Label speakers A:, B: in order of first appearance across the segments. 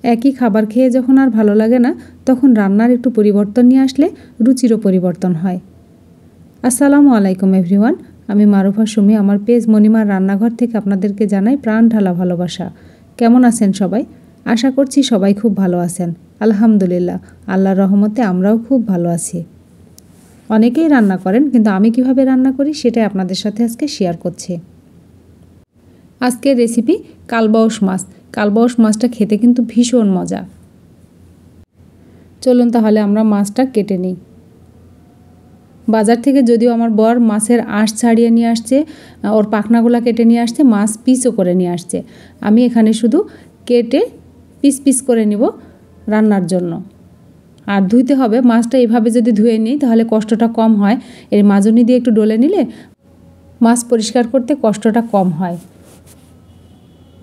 A: একই খাবার খেয়ে যখন আর ভালো লাগে না, তখন রান্নার একটু পরিবর্তন নিয়ে আসলে রুচিরও পরিবর্তন হয়। আসসালামু আলাইকুম এভরিওয়ান, আমি মারুফা সুমি। আমার পেজ মনিমার রান্নাঘর থেকে আপনাদেরকে জানাই প্রাণ ঢালা ভালোবাসা। কেমন আছেন সবাই? আশা করছি সবাই খুব ভালো আছেন। আলহামদুলিল্লাহ, আল্লাহর রহমতে আমরাও খুব ভালো আছি। অনেকেই রান্না করেন, কিন্তু আমি কিভাবে রান্না করি সেটাই আপনাদের সাথে আজকে শেয়ার করছি। আজকের রেসিপি কালবাউস মাছ। কালবাউস মাছটা খেতে কিন্তু ভীষণ মজা। চলুন তাহলে আমরা মাছটা কেটে নিই। বাজার থেকে যদিও আমার বর মাছের আঁশ ছাড়িয়ে নিয়ে আসছে, ওর পাখনাগুলো কেটে নিয়ে আসছে, মাছ পিসও করে নিয়ে আসছে। আমি এখানে শুধু কেটে পিস পিস করে নিব রান্নার জন্য। আর ধুইতে হবে মাছটা। এইভাবে যদি ধুয়ে নিই তাহলে কষ্টটা কম হয়। এর মাজনি দিয়ে একটু ডলে নিলে মাছ পরিষ্কার করতে কষ্টটা কম হয়।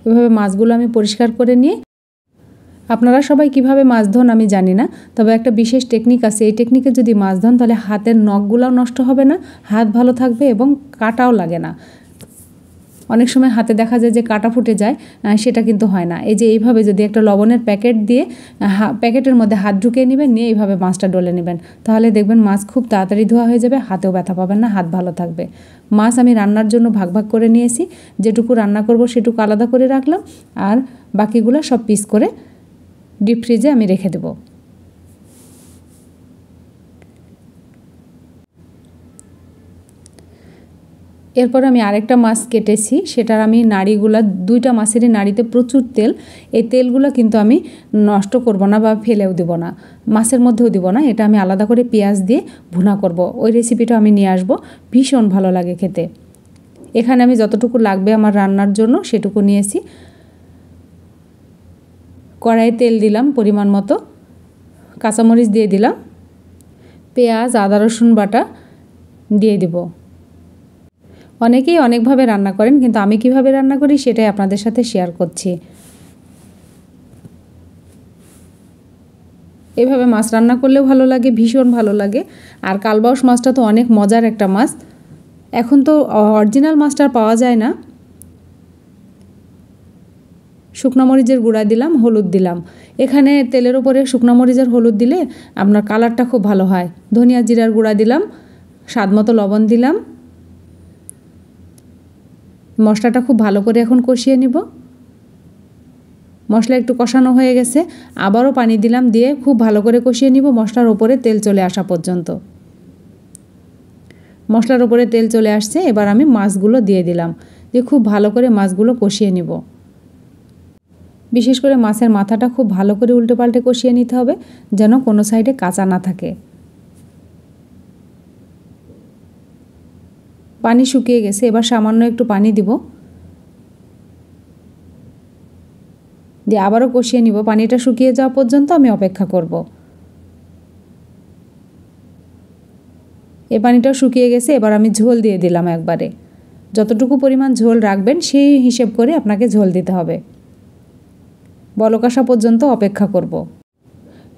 A: এভাবে মাছগুলো আমি পরিষ্কার করে নিয়ে, আপনারা সবাই কিভাবে মাছ ধোন আমি জানি না, তবে একটা বিশেষ টেকনিক আছে। এই টেকনিকে যদি মাছ ধোন তাহলে হাতের নখগুলোও নষ্ট হবে না, হাত ভালো থাকবে এবং কাটাও লাগে না। অনেক সময় হাতে দেখা যায় যে কাটা ফুটে যায়, সেটা কিন্তু হয় না। এই যে এইভাবে যদি একটা লবণের প্যাকেট দিয়ে প্যাকেটের মধ্যে হাত ঢুকিয়ে নেবেন, নিয়ে এইভাবে মাছটা ডলে নেবেন, তাহলে দেখবেন মাছ খুব তাড়াতাড়ি ধোয়া হয়ে যাবে, হাতেও ব্যথা পাবেন না, হাত ভালো থাকবে। মাছ আমি রান্নার জন্য ভাগ ভাগ করে নিয়েছি। যেটুকু রান্না করব সেটুকু আলাদা করে রাখলাম, আর বাকিগুলো সব পিস করে ডিপ ফ্রিজে আমি রেখে দেব। এরপর আমি আরেকটা মাছ কেটেছি, সেটার আমি নাড়িগুলা, দুইটা মাছেরই নাড়িতে প্রচুর তেল। এই তেলগুলো কিন্তু আমি নষ্ট করব না বা ফেলেও দেব না, মাছের মধ্যেও দেব না। এটা আমি আলাদা করে পেঁয়াজ দিয়ে ভুনা করব। ওই রেসিপিটা আমি নিয়ে আসব, ভীষণ ভালো লাগে খেতে। এখানে আমি যতটুকু লাগবে আমার রান্নার জন্য সেটুকু নিয়েছি। কড়াইয়ে তেল দিলাম পরিমাণ মতো, কাঁচামরিচ দিয়ে দিলাম, পেঁয়াজ আদা রসুন বাটা দিয়ে দিব। অনেকেই অনেকভাবে রান্না করেন, কিন্তু আমি কিভাবে রান্না করি সেটাই আপনাদের সাথে শেয়ার করছি। এভাবে মাছ রান্না করলেও ভালো লাগে, ভীষণ ভালো লাগে। আর কালবাউস মাছটা তো অনেক মজার একটা মাছ। এখন তো অরিজিনাল মাছটা পাওয়া যায় না। শুকনো মরিচের গুঁড়া দিলাম, হলুদ দিলাম। এখানে তেলের উপরে শুকনো মরিচের হলুদ দিলে আপনার কালারটা খুব ভালো হয়। ধনিয়া জিরার গুঁড়া দিলাম, স্বাদ মতো লবণ দিলাম। মশলাটা খুব ভালো করে এখন কষিয়ে নিব। মশলা একটু কষানো হয়ে গেছে, আবারও পানি দিলাম, দিয়ে খুব ভালো করে কষিয়ে নিব মশলার ওপরে তেল চলে আসা পর্যন্ত। মশলার ওপরে তেল চলে আসছে, এবার আমি মাছগুলো দিয়ে দিলাম, দিয়ে খুব ভালো করে মাছগুলো কষিয়ে নিব। বিশেষ করে মাছের মাথাটা খুব ভালো করে উল্টে পাল্টে কষিয়ে নিতে হবে, যেন কোনো সাইডে কাঁচা না থাকে। পানি শুকিয়ে গেছে, এবার সামান্য একটু পানি দিব, দিয়ে আবারও কষিয়ে নিব। পানিটা শুকিয়ে যাওয়া পর্যন্ত আমি অপেক্ষা করব। এই পানিটাও শুকিয়ে গেছে, এবার আমি ঝোল দিয়ে দিলাম একবারে। যতটুকু পরিমাণ ঝোল রাখবেন সেই হিসেব করে আপনাকে ঝোল দিতে হবে। বলক আসা পর্যন্ত অপেক্ষা করব।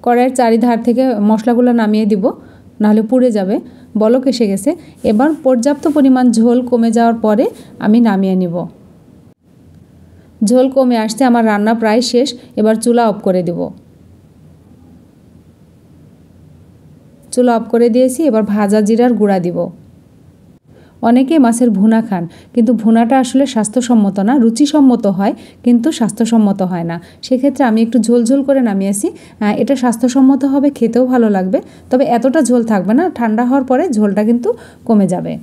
A: কড়াইয়ের চারিধার থেকে মশলাগুলো নামিয়ে দিব, নাহলে পুড়ে যাবে। বলক এসে গেছে, এবার পর্যাপ্ত পরিমাণ ঝোল কমে যাওয়ার পরে আমি নামিয়ে নিব। ঝোল কমে আসছে, আমার রান্না প্রায় শেষ। এবার চুলা অফ করে দেব। চুলা অফ করে দিয়েছি, এবার ভাজা জিরার গুঁড়া দিব। অনেকে মাছের ভুনা খান, কিন্তু ভুনাটা আসলে স্বাস্থ্যসম্মত না। রুচিসম্মত হয় কিন্তু স্বাস্থ্যসম্মত হয় না। সেক্ষেত্রে আমি একটু ঝোল ঝোল করে নামিয়েছি। এটা স্বাস্থ্যসম্মত হবে, খেতেও ভালো লাগবে, তবে এতটা ঝোল থাকবে না। ঠান্ডা হওয়ার পরে ঝোলটা কিন্তু কমে যাবে।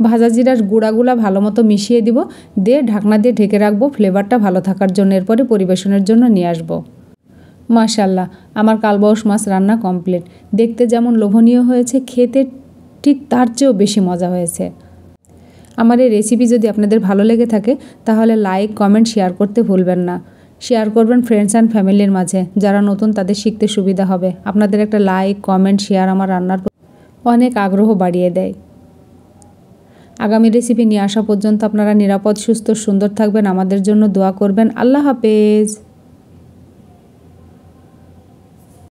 A: ভাজা জিরার গুঁড়াগুলা ভালো মতো মিশিয়ে দিব, দিয়ে ঢাকনা দিয়ে ঢেকে রাখবো ফ্লেভারটা ভালো থাকার জন্য। এরপরে পরিবেশনের জন্য নিয়ে আসবো। মাশাআল্লাহ, আমার কালবাউস মাছ রান্না কমপ্লিট। দেখতে যেমন লোভনীয় হয়েছে, খেতে ঠিক তার চেয়েও বেশি মজা হয়েছে। আমার এই রেসিপি যদি আপনাদের ভালো লেগে থাকে তাহলে লাইক, কমেন্ট, শেয়ার করতে ভুলবেন না। শেয়ার করবেন ফ্রেন্ডস অ্যান্ড ফ্যামিলির মাঝে, যারা নতুন তাদের শিখতে সুবিধা হবে। আপনাদের একটা লাইক, কমেন্ট, শেয়ার আমার রান্নার অনেক আগ্রহ বাড়িয়ে দেয়। আগামী রেসিপি নিয়ে আসা পর্যন্ত আপনারা নিরাপদ, সুস্থ, সুন্দর থাকবেন। আমাদের জন্য দোয়া করবেন। আল্লাহ হাফেজ।